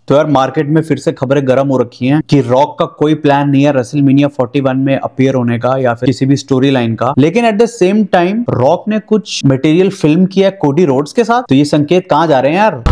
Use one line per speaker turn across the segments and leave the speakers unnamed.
तो यार मार्केट में फिर से खबरें गर्म हो रखी हैं कि रॉक का कोई प्लान नहीं है रेसलमेनिया 41 में अपीयर होने का या फिर किसी भी स्टोरी लाइन का। लेकिन at the same time rock ने कुछ मटेरियल फिल्म किया कोडी रोड्स के साथ। तो ये संकेत कहां जा रहे हैं यार?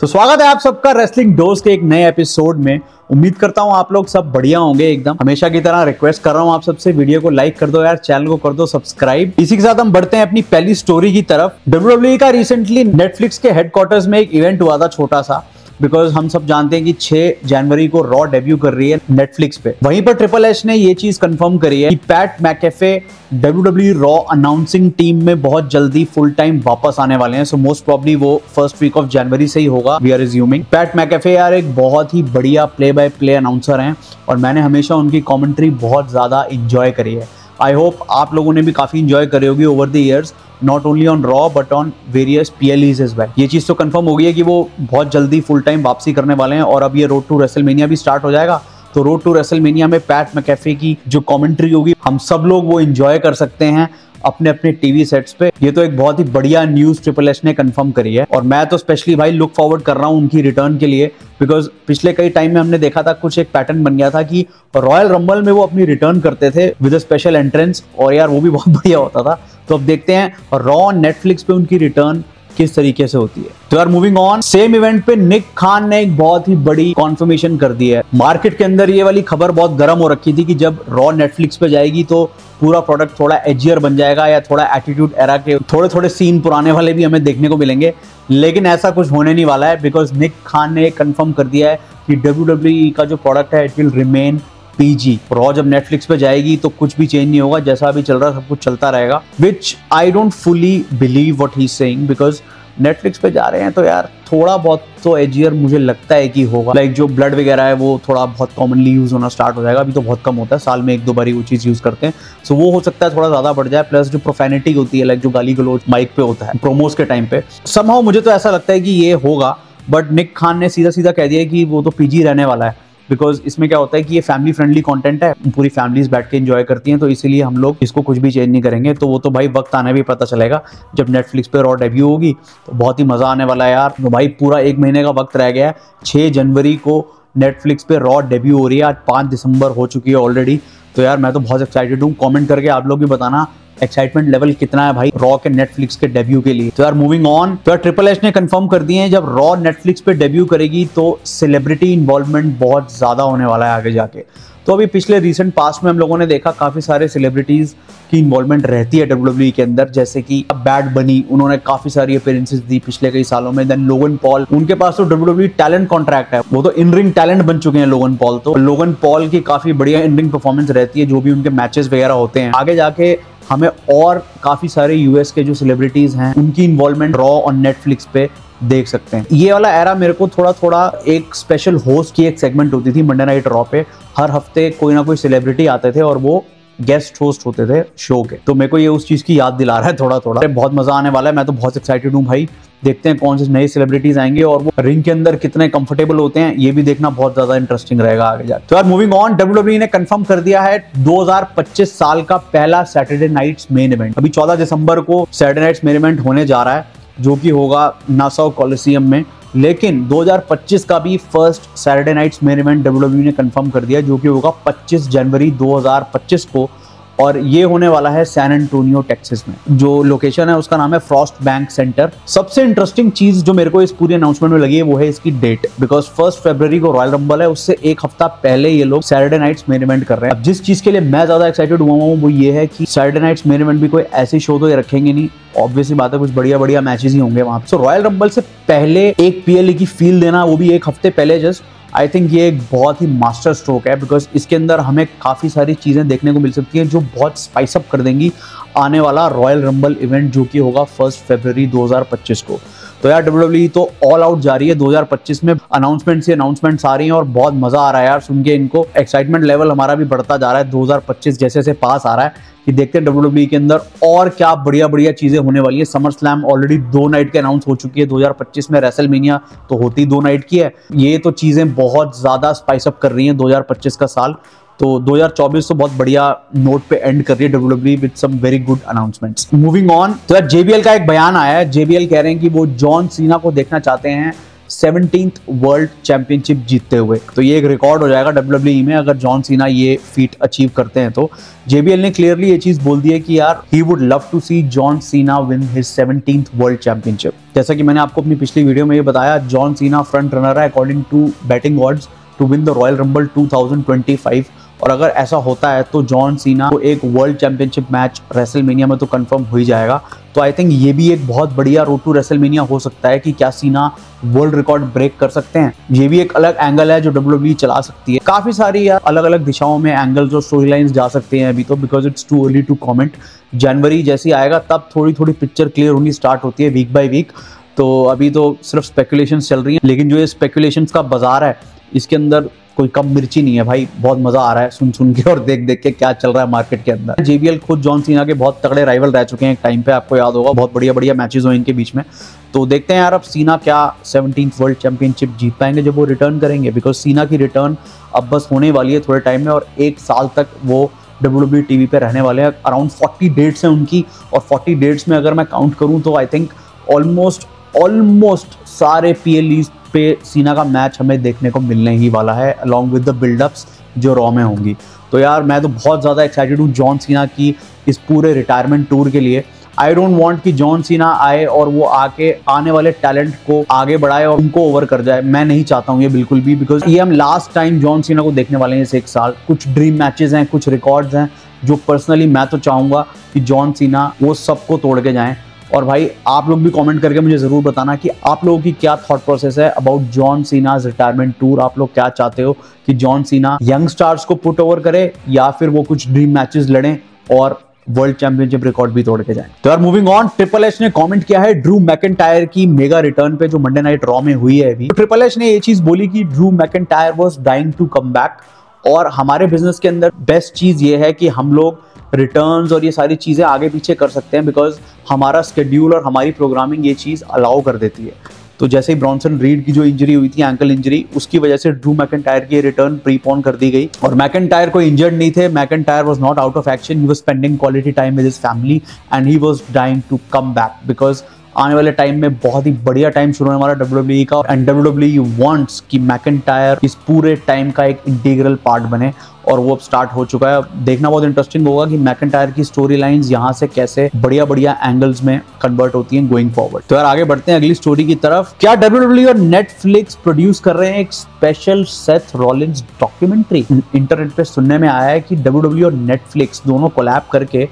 तो स्वागत है आप सबका रेसलिंग डोज के एक नए एपिसोड में। उम्मीद करता हूं आप लोग सब बढ़िया होंगे एकदम। हमेशा की तरह रिक्वेस्ट कर रहा हूं आप सबसे, वीडियो को लाइक कर दो यार, चैनल को कर दो सब्सक्राइब। इसी के साथ हम बढ़ते हैं अपनी पहली स्टोरी की तरफ। WWE का रिसेंटली नेटफ्लिक्स के हेडक्वार्टर्स में एक इवेंट हुआ था छोटा सा, बिकॉज हम सब जानते हैं कि 6 जनवरी को रॉ डेब्यू कर रही है नेटफ्लिक्स पे। वहीं पर ट्रिपल एच ने ये चीज कंफर्म करी है कि Pat McAfee WWE Raw announcing team में बहुत जल्दी फुल टाइम वापस आने वाले हैं। सो मोस्ट प्रॉब्ली वो फर्स्ट वीक ऑफ जनवरी से ही होगा। We are resuming. Pat McAfee यार एक बहुत ही बढ़िया प्ले बाय प्ले अनाउंसर हैं और मैंने हमेशा उनकी कमेंट्री बहुत ज्यादा इंजॉय करी है। आई होप आप लोगों ने भी काफी इंजॉय करी होगी over the years, not only on Raw but on various PLEs as well. ये चीज तो कंफर्म हो गई है कि वो बहुत जल्दी फुल टाइम वापसी करने वाले हैं और अब ये रोड टू रेसलमेनिया भी स्टार्ट हो जाएगा। तो रोड टू रेसलमेनिया में पैट मैकेफे की जो कमेंट्री होगी हम सब लोग वो एंजॉय कर सकते हैं अपने अपने टीवी सेट्स पे। ये तो एक बहुत ही बढ़िया न्यूज ट्रिपल एच ने कंफर्म करी है और मैं तो स्पेशली भाई लुक फॉरवर्ड कर रहा हूँ उनकी रिटर्न के लिए, बिकॉज पिछले कई टाइम में हमने देखा था कुछ एक पैटर्न बन गया था कि रॉयल रंबल में वो अपनी रिटर्न करते थे विद अ स्पेशल एंट्रेंस और यार वो भी बहुत बढ़िया होता था। तो अब देखते हैं रॉ नेटफ्लिक्स पे उनकी रिटर्न किस तरीके से होती है। तो यार मूविंग ऑन, सेम इवेंट पे निक खान ने एक बहुत ही बड़ी कॉन्फर्मेशन कर दी है। मार्केट के अंदर ये वाली खबर बहुत गर्म हो रखी थी कि जब रॉ नेटफ्लिक्स पे जाएगी तो पूरा प्रोडक्ट थोड़ा एजियर बन जाएगा या थोड़ा एटीट्यूड एरा के थोड़े थोड़े सीन पुराने वाले भी हमें देखने को मिलेंगे। लेकिन ऐसा कुछ होने नहीं वाला है, बिकॉज निक खान ने कंफर्म कर दिया है कि WWE का जो प्रोडक्ट है it will remain PG। Raw जब नेटफ्लिक्स पे जाएगी तो कुछ भी चेंज नहीं होगा, जैसा अभी चल रहा है सब कुछ चलता रहेगा। Which I don't fully believe what he is saying, because Netflix पे जा रहे हैं तो यार थोड़ा बहुत तो एजियर मुझे लगता है कि होगा। लाइक जो ब्लड वगैरह है वो थोड़ा बहुत कॉमनली यूज होना स्टार्ट हो जाएगा। अभी तो बहुत कम होता है, साल में 1-2 बार ही वो चीज यूज करते हैं। सो वो हो सकता है थोड़ा ज्यादा बढ़ जाए। प्लस जो प्रोफेनिटी होती है, लाइक जो गाली गलौज माइक पे होता है प्रोमोस के टाइम पे, समहाउ मुझे तो ऐसा लगता है कि ये होगा। बट निक खान ने सीधा सीधा कह दिया कि वो तो PG रहने वाला है, बिकॉज इसमें क्या होता है कि ये फैमिली फ्रेंडली कंटेंट है, पूरी फैमिलीज बैठ के एंजॉय करती हैं, तो इसीलिए हम लोग इसको कुछ भी चेंज नहीं करेंगे। तो वो तो भाई वक्त आने भी पता चलेगा जब नेटफ्लिक्स पे रॉ डेब्यू होगी, तो बहुत ही मजा आने वाला है यार। तो भाई पूरा 1 महीने का वक्त रह गया है। 6 जनवरी को नेटफ्लिक्स पे रॉ डेब्यू हो रही है, आज 5 दिसंबर हो चुकी है ऑलरेडी। तो यार मैं तो बहुत एक्साइटेड हूँ। कॉमेंट करके आप लोग भी बताना एक्साइटमेंट लेवल कितना है भाई रॉ के नेटफ्लिक्स के डेब्यू के लिए। तो यार मूविंग ऑन, तो यार ट्रिपल एच ने कंफर्म कर दिए हैं जब रॉ नेटफ्लिक्स पे डेब्यू करेगी तो सेलिब्रिटी इन्वॉल्वमेंट बहुत ज्यादा होने वाला है आगे जाके। तो अभी पिछले रिसेंट पास्ट में हम लोगों ने देखा काफी सारे सेलिब्रिटीज की इन्वॉल्वमेंट रहती है WWE के अंदर, जैसे कि बैड बनी, उन्होंने काफी सारी अपीयरेंसेस दी पिछले कई सालों में। देन लोगन पॉल, उनके पास तो WWE टैलेंट कॉन्ट्रैक्ट है, वो तो इन रिंग टैलेंट बन चुके हैं लोगन पॉल। तो लोगन पॉल की काफी बढ़िया इन रिंग परफॉर्मेंस रहती है जो भी उनके मैचेस वगैरह होते हैं। आगे जाके हमें और काफी सारे US के जो सेलिब्रिटीज हैं उनकी इन्वॉल्वमेंट रॉ और नेटफ्लिक्स पे देख सकते हैं। ये वाला एरा मेरे को थोड़ा थोड़ा एक स्पेशल होस्ट की एक सेगमेंट होती थी मंडे नाइट रॉ पे, हर हफ्ते कोई ना कोई सेलिब्रिटी आते थे और वो गेस्ट होस्ट होते थे शो के। तो मेरे को ये उस चीज की याद दिला रहा है थोड़ा थोड़ा। बहुत मजा आने वाला है, मैं तो बहुत एक्साइटेड हूँ भाई। देखते हैं कौन से नए सेलिब्रिटीज आएंगे और वो रिंग के अंदर कितने कंफर्टेबल होते हैं, ये भी देखना बहुत ज्यादा इंटरेस्टिंग रहेगा आगे जाकर। तो यार मूविंग ऑन, WWE ने कंफर्म कर दिया है 2025 साल का पहला सैटरडे नाइट्स मेन इवेंट। अभी 14 दिसंबर को सैटरडे नाइट्स मेन इवेंट होने जा रहा है जो कि होगा नासाउ कॉलिसियम में। लेकिन 2025 का भी first Saturday Night's Main Event WWE ने कंफर्म कर दिया जो कि होगा 25 जनवरी 2025 को, और ये होने वाला है सैन एंटोनियो टेक्सास में। जो लोकेशन है उसका नाम है फ्रॉस्ट बैंक सेंटर। सबसे इंटरेस्टिंग चीज जो मेरे को इस पूरी अनाउंसमेंट में लगी है वो है इसकी डेट, बिकॉज 1 फरवरी को रॉयल रंबल है, उससे एक हफ्ता पहले ये लोग सैटरडे नाइट्स मेन इवेंट कर रहे हैं। अब जिस चीज के लिए मैं ज्यादा एक्साइटेड हुआ हूँ वो ये है कि सैटरडे नाइट्स मेन इवेंट भी कोई ऐसी शो तो ये रखेंगे नहीं, ऑब्वियसली बात है कुछ बढ़िया बढ़िया मैचेस ही होंगे वहां पे। सो रॉयल रंबल से पहले एक PLE की फील देना, वो भी एक हफ्ते पहले जस्ट, आई थिंक ये एक बहुत ही मास्टर स्ट्रोक है, बिकॉज इसके अंदर हमें काफी सारी चीजें देखने को मिल सकती हैं जो बहुत स्पाइस अप कर देंगी आने वाला रॉयल रंबल इवेंट जो कि होगा 1 फरवरी 2025 को। तो यार WWE तो ऑल आउट जा रही है 2025 में, अनाउंसमेंट्स आ रही हैं और बहुत मजा आ रहा है यार सुन के इनको। एक्साइटमेंट लेवल हमारा भी बढ़ता जा रहा है 2025 जैसे जैसे पास आ रहा है कि देखते हैं WWE के अंदर और क्या बढ़िया बढ़िया चीजें होने वाली है। समर स्लैम ऑलरेडी 2 नाइट के अनाउंस हो चुकी है 2025 में, रेसलमेनिया तो होती 2 नाइट की है। ये तो चीजें बहुत ज्यादा स्पाइस अप कर रही हैं 2025 का साल। तो 2024 तो बहुत बढ़िया नोट पे एंड कर रही है WWE with some very good announcements. Moving on, तो यार JBL का एक बयान आया है। JBL कह रहे हैं कि वो जॉन सीना को देखना चाहते हैं 17th वर्ल्ड चैंपियनशिप जीतते हुए। तो ये एक रिकॉर्ड हो जाएगा WWE में अगर जॉन सीना ये फीट अचीव करते हैं तो। JBL ने क्लियरली ये चीज बोल दी है कि यार he would love to see John Cena win his 17th world championship. जैसा कि मैंने आपको अपनी पिछली वीडियो में ये बताया, जॉन सीना फ्रंट रनर है according to betting odds to win the Royal Rumble 2025। और अगर ऐसा होता है तो जॉन सीना को एक वर्ल्ड चैंपियनशिप मैच रेसलमेनिया में तो कंफर्म हो ही जाएगा। तो आई थिंक ये भी एक बहुत बढ़िया रोड टू रेसलमेनिया हो सकता है कि क्या सीना वर्ल्ड रिकॉर्ड ब्रेक कर सकते हैं। ये भी एक अलग एंगल है जो WWE चला सकती है। काफी सारी अलग अलग दिशाओं में एंगल्स और स्टोरी लाइन्स जा सकते हैं अभी तो, because it's too early to comment. जनवरी जैसी आएगा तब थोड़ी थोड़ी पिक्चर क्लियर होनी स्टार्ट होती है वीक बाय वीक। तो अभी तो सिर्फ स्पेकुलेशन चल रही है, लेकिन जो ये स्पेकुलेशन का बाजार है इसके अंदर कोई कम मिर्ची नहीं है भाई। बहुत मजा आ रहा है सुन सुन के और देख देख के क्या चल रहा है मार्केट के अंदर। JBL खुद जॉन सीना के बहुत तगड़े राइवल रह चुके हैं एक टाइम पे, आपको याद होगा, बहुत बढ़िया बढ़िया मैचेस हुए इनके बीच में। तो देखते हैं यार अब सीना क्या 17th वर्ल्ड चैंपियनशिप जीत पाएंगे जब वो रिटर्न करेंगे, बिकॉज सीना की रिटर्न अब बस होने वाली है थोड़े टाइम में और एक साल तक वो WWE टीवी पे रहने वाले हैं। अराउंड 40 डेट्स हैं उनकी, और 40 डेट्स में अगर मैं काउंट करूँ तो आई थिंक ऑलमोस्ट सारे PLEs पे सीना का मैच हमें देखने को मिलने ही वाला है, अलॉन्ग विद द बिल्डअप्स जो रॉ में होंगी। तो यार मैं तो बहुत ज़्यादा एक्साइटेड हूँ जॉन सीना की इस पूरे रिटायरमेंट टूर के लिए। आई डोंट वांट कि जॉन सीना आए और वो आके आने वाले टैलेंट को आगे बढ़ाए और उनको ओवर कर जाए। मैं नहीं चाहता हूँ ये बिल्कुल भी, बिकॉज ये हम लास्ट टाइम जॉन सीना को देखने वाले हैं इस एक साल। कुछ ड्रीम मैचेस हैं, कुछ रिकॉर्ड्स हैं जो पर्सनली मैं तो चाहूँगा कि जॉन सीना वो सबको तोड़ के जाएँ। और भाई आप लोग भी कमेंट करके मुझे ज़रूर बताना कि आप लोगों की क्या थॉट प्रोसेस है अबाउट जॉन सीना's रिटायरमेंट टूर। आप लोग क्या चाहते हो कि जॉन सीना यंग स्टार्स को पुट ओवर करे या फिर वो कुछ ड्रीम मैचेस लड़ें और वर्ल्ड चैंपियनशिप रिकॉर्ड भी तोड़ के जाएं। तो यार मूविंग ऑन, ट्रिपल एच ने कमेंट किया है ड्रू मैकिंटायर की मेगा रिटर्न पे जो मंडे नाइट रॉ में हुई है अभी। तो ट्रिपल एच ने ये चीज बोली कि Drew McIntyre was dying to come back, और हमारे बिजनेस के अंदर बेस्ट चीज ये है कि हम लोग रिटर्न्स और ये सारी चीज़ें आगे पीछे कर सकते हैं, बिकॉज हमारा स्केड्यूल और हमारी प्रोग्रामिंग ये चीज़ अलाउ कर देती है। तो जैसे ही ब्रॉन्सन रीड की जो इंजरी हुई थी, एंकल इंजरी, उसकी वजह से ड्रू मैकिंटायर की रिटर्न प्रीपोन कर दी गई। और मैकिंटायर को इंजर्ड नहीं थे, McIntyre was not out of action, he was spending quality time with his family and he was dying to come back, because आने वाले टाइम में बहुत ही बढ़िया टाइम शुरू होने वाला WWE का। एंड WWE वांट्स कि मैकिंटायर इस पूरे टाइम का एक इंटीग्रल पार्ट बने, और वो अब स्टार्ट हो चुका है। देखना बहुत इंटरेस्टिंग होगा कि मैकिंटायर की स्टोरी लाइंस यहाँ से कैसे बढ़िया बढ़िया एंगल्स में कन्वर्ट होती हैं गोइंग फॉरवर्ड। तो यार आगे बढ़ते हैं अगली स्टोरी की तरफ। क्या WWE और नेटफ्लिक्स प्रोड्यूस कर रहे हैं एक special Seth Rollins documentary? Internet पे सुनने में आया है कि WWE और नेटफ्लिक्स दोनों कोलैब करके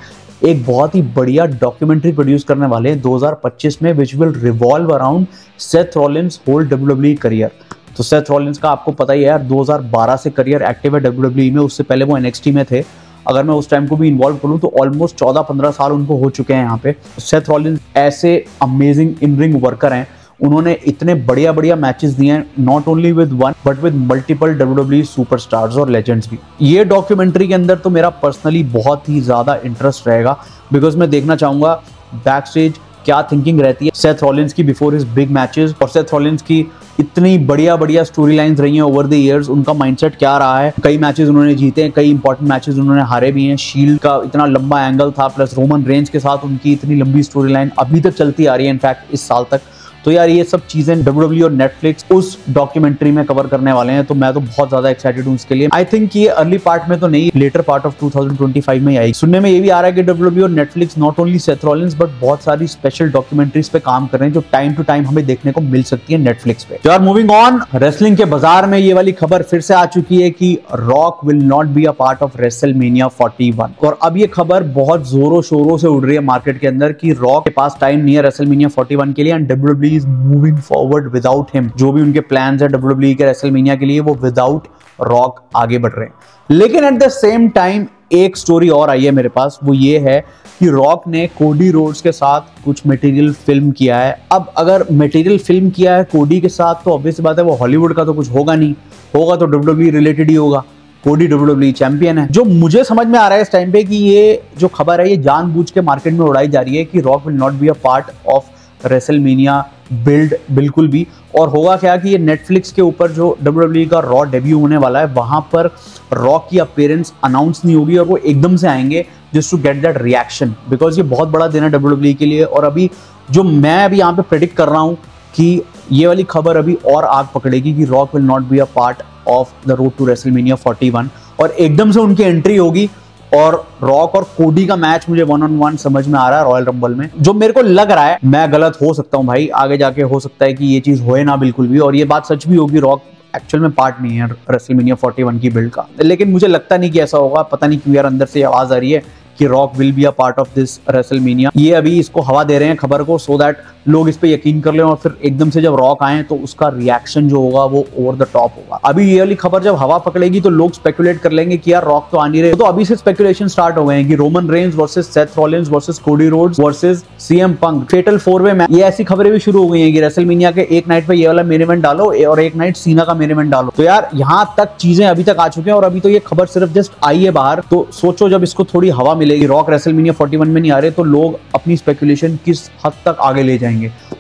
एक बहुत ही बढ़िया डॉक्यूमेंट्री प्रोड्यूस करने वाले हैं 2025 में, which will revolve around Seth Rollins whole WWE career. तो सेथ रॉलिंस का आपको पता ही है यार, 2012 से करियर एक्टिव है WWE में, उससे पहले वो NXT में थे। अगर मैं उस टाइम को भी इन्वॉल्व करूं तो ऑलमोस्ट 14-15 साल उनको हो चुके हैं यहाँ पे। सेथ रॉलिंस ऐसे अमेजिंग इन रिंग वर्कर हैं, उन्होंने इतने बढ़िया बढ़िया मैचेस दिए हैं, not only with one but with multiple WWE superstars और लेजेंड्स भी। ये डॉक्यूमेंट्री के अंदर तो मेरा पर्सनली बहुत ही ज़्यादा इंटरेस्ट रहेगा, बिकॉज मैं देखना चाहूँगा बैक स्टेज क्या थिंकिंग रहती है सेथ रॉलिंस की बिफोर हिज बिग मैचेस, और सेथ रॉलिंस की इतनी बढ़िया बढ़िया स्टोरी लाइन्स रही हैं ओवर द इयर्स, उनका माइंडसेट क्या रहा है। कई मैचेस उन्होंने जीते हैं, कई इंपॉर्टेंट मैचेस उन्होंने हारे भी हैं। शील्ड का इतना लंबा एंगल था, प्लस रोमन रेंज के साथ उनकी इतनी लंबी स्टोरी लाइन अभी तक चलती आ रही है, इनफैक्ट इस साल तक। तो यार ये सब चीजें WWE और नेटफ्लिक्स उस डॉक्यूमेंट्री में कवर करने वाले हैं, तो मैं तो बहुत ज्यादा एक्साइटेड हूँ इसके लिए। आई थिंक ये अर्ली पार्ट में तो नहीं, लेटर पार्ट ऑफ 2025 में आएगी। सुनने में ये भी आ रहा है कि WWE और Netflix not only Seth Rollins but बहुत सारी स्पेशल डॉक्यूमेंट्रीज पे काम कर रहे हैं जो टाइम टू टाइम हमें देखने को मिल सकती है नेटफ्लिक्स पे। तो यार मूविंग ऑन, रेसलिंग के बाजार में ये वाली खबर फिर से आ चुकी है कि Rock will not be a part of WrestleMania 41। और अब ये खबर बहुत जोरों शोरों से उड़ रही है मार्केट के अंदर कि रॉक के पास टाइम नहीं है रेसलमेनिया 41 के लिए, and WWE is moving forward without him. जो भी उनके प्लान्स है WWE के रेसलमेनिया के लिए, वो विदाउट रॉक आगे बढ़ रहे हैं। लेकिन एट द सेम टाइम एक स्टोरी और आई है मेरे पास, वो ये है कि रॉक ने कोडी रोड्स के साथ कुछ मटेरियल फिल्म किया है। अब अगर मटेरियल फिल्म किया है कोडी के साथ तो ऑब्वियस बात है वो हॉलीवुड का तो कुछ होगा नहीं, होगा तो WWE रिलेटेड ही होगा। कोडी WWE चैंपियन है। जो मुझे समझ में आ रहा है इस टाइम पे कि ये जो खबर है ये जानबूझ के मार्केट में उड़ाई जा रही है कि Rock will not be a part of WrestleMania build बिल्कुल भी। और होगा क्या कि ये नेटफ्लिक्स के ऊपर जो WWE का रॉ डेब्यू होने वाला है वहां पर रॉ की अपीयरेंस अनाउंस नहीं होगी और वो एकदम से आएंगे just to get that reaction, because ये बहुत बड़ा दिन है WWE के लिए। और अभी जो मैं अभी यहाँ पे प्रेडिक्ट कर रहा हूँ कि ये वाली खबर अभी और आग पकड़ेगी कि Rock will not be a part of the road to WrestleMania 41 और एकदम से उनकी एंट्री होगी और रॉक और कोडी का मैच मुझे 1-on-1 समझ में आ रहा है रॉयल रंबल में। जो मेरे को लग रहा है, मैं गलत हो सकता हूं भाई, आगे जाके हो सकता है कि ये चीज होए ना बिल्कुल भी और ये बात सच भी होगी, रॉक एक्चुअल में पार्ट नहीं है रेसलमेनिया 41 की बिल्ड का। लेकिन मुझे लगता नहीं कि ऐसा होगा, पता नहीं क्यों यार अंदर से आवाज आ रही है कि Rock will be a part of this WrestleMania. ये अभी इसको हवा दे रहे हैं खबर को सो दैट लोग इस पे यकीन कर लें और फिर एकदम से जब रॉक आए तो उसका रिएक्शन जो होगा वो ओवर द टॉप होगा। अभी ये वाली खबर जब हवा पकड़ेगी तो लोग स्पेकुलेट कर लेंगे कि यार रॉक तो आ नहीं रहे, तो अभी से स्पेकुलेशन स्टार्ट हो गए हैं कि Roman Reigns versus Seth Rollins versus Cody Rhodes versus CM Punk fatal 4-वे मैच। ये ऐसी खबरें भी शुरू हो गई हैं कि रेसलमेनिया के एक नाइट पे ये वाला मेन इवेंट डालो और एक नाइट सीना का मेन इवेंट डालो। तो यार यहाँ तक चीजें अभी तक आ चुके हैं और अभी तो ये खबर सिर्फ जस्ट आई है बाहर। तो सोचो जब इसको थोड़ी हवा मिलेगी, रॉक रेसलमेनिया 41 में नहीं आ रहे, तो लोग अपनी स्पेकुलेशन किस हद तक आगे ले जाएंगे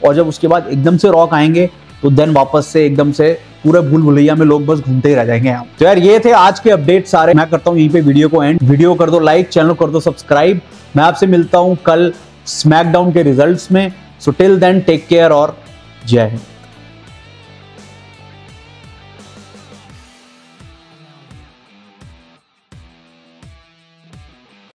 और जब उसके बाद एकदम से रॉक आएंगे तो देन वापस से एकदम से पूरे भूल भुलैया में लोग बस घूमते ही रह जाएंगे यहाँ। तो यार ये थे आज के अपडेट सारे। मैं करता हूँ यहीं पे वीडियो को एंड। वीडियो कर दो लाइक, चैनल कर दो सब्सक्राइब। मैं आपसे मिलता हूँ कल स्मैकडाउन के रिजल्ट्स में। So till then take care और जय हिंद।